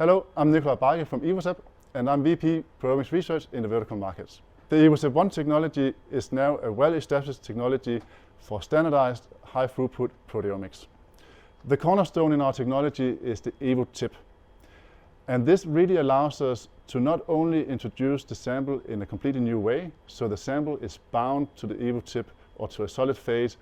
Hello, I'm Nicolai Bache from Evotip, and I'm VP Proteomics Research in the vertical markets. The Evotip 1 technology is now a well-established technology for standardized high-throughput proteomics. The cornerstone in our technology is the Evotip, and this really allows us to not only introduce the sample in a completely new way, so the sample is bound to the Evotip or to a solid phase,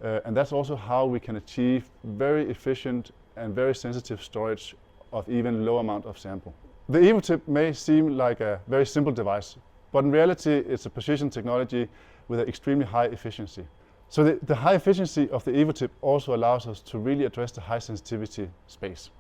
and that's also how we can achieve very efficient and very sensitive storage of even low amount of sample. The Evotip may seem like a very simple device, but in reality it's a precision technology with an extremely high efficiency. So the high efficiency of the Evotip also allows us to really address the high sensitivity space.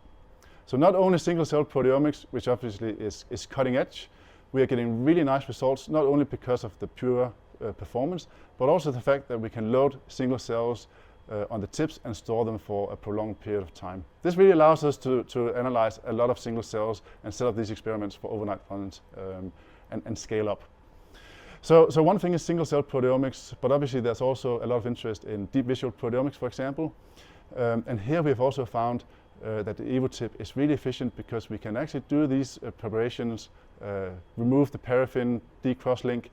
So not only single-cell proteomics, which obviously is cutting edge, we are getting really nice results, not only because of the pure performance, but also the fact that we can load single cells on the tips and store them for a prolonged period of time. This really allows us to analyze a lot of single cells and set up these experiments for overnight runs and scale up. So one thing is single cell proteomics, but obviously there's also a lot of interest in deep visual proteomics, for example. And here we have also found that the Evotip is really efficient because we can actually do these preparations, remove the paraffin, decross-link,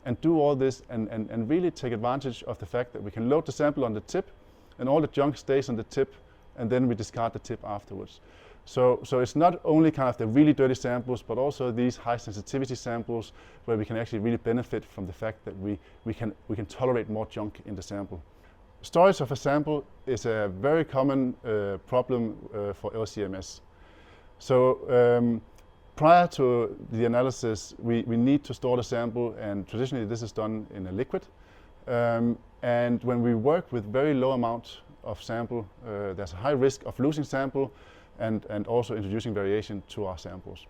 and do all this and really take advantage of the fact that we can load the sample on the tip and all the junk stays on the tip, and then we discard the tip afterwards. So it's not only kind of the really dirty samples, but also these high sensitivity samples where we can actually really benefit from the fact that we can tolerate more junk in the sample. Storage of a sample is a very common problem for LC-MS. So prior to the analysis, we need to store the sample, and traditionally this is done in a liquid. And when we work with very low amount of sample, there's a high risk of losing sample and also introducing variation to our samples.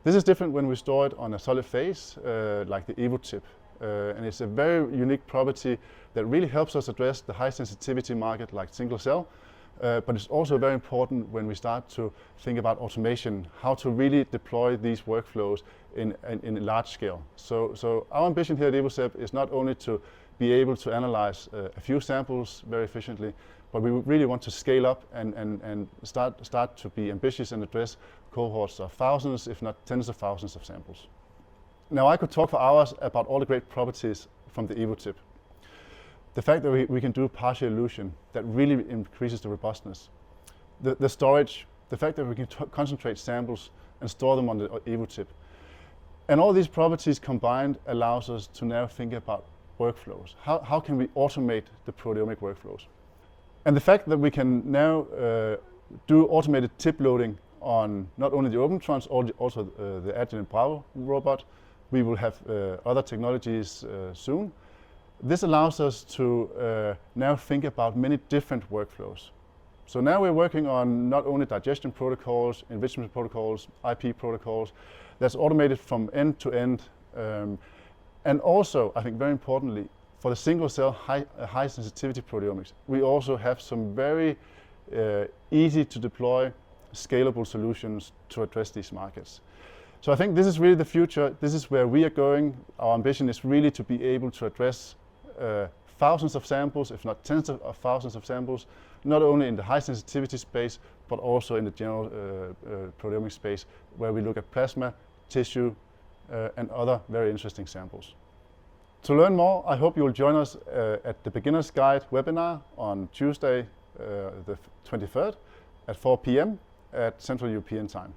This is different when we store it on a solid phase, like the Evotip. And it's a very unique property that really helps us address the high sensitivity market like single cell, but it's also very important when we start to think about automation, how to really deploy these workflows in large scale. So our ambition here at Evotip is not only to be able to analyze a few samples very efficiently, but we really want to scale up and start to be ambitious and address cohorts of thousands, if not tens of thousands of samples. Now I could talk for hours about all the great properties from the Evotip. The fact that we can do partial elution, that really increases the robustness. The storage, the fact that we can concentrate samples and store them on the Evotip. And all these properties combined allows us to now think about workflows. How can we automate the proteomic workflows? And the fact that we can now do automated tip loading on not only the Opentrons, also the Agilent Bravo robot. We will have other technologies soon. This allows us to now think about many different workflows. So now we're working on not only digestion protocols, enrichment protocols, IP protocols, that's automated from end to end. And also, I think very importantly, for the single cell high sensitivity proteomics, we also have some very easy to deploy scalable solutions to address these markets. So I think this is really the future. This is where we are going. Our ambition is really to be able to address thousands of samples, if not tens of thousands of samples, not only in the high sensitivity space, but also in the general proteomics space, where we look at plasma, tissue, and other very interesting samples. To learn more, I hope you will join us at the Beginner's Guide webinar on Tuesday, the 23rd at 4 p.m. at Central European Time.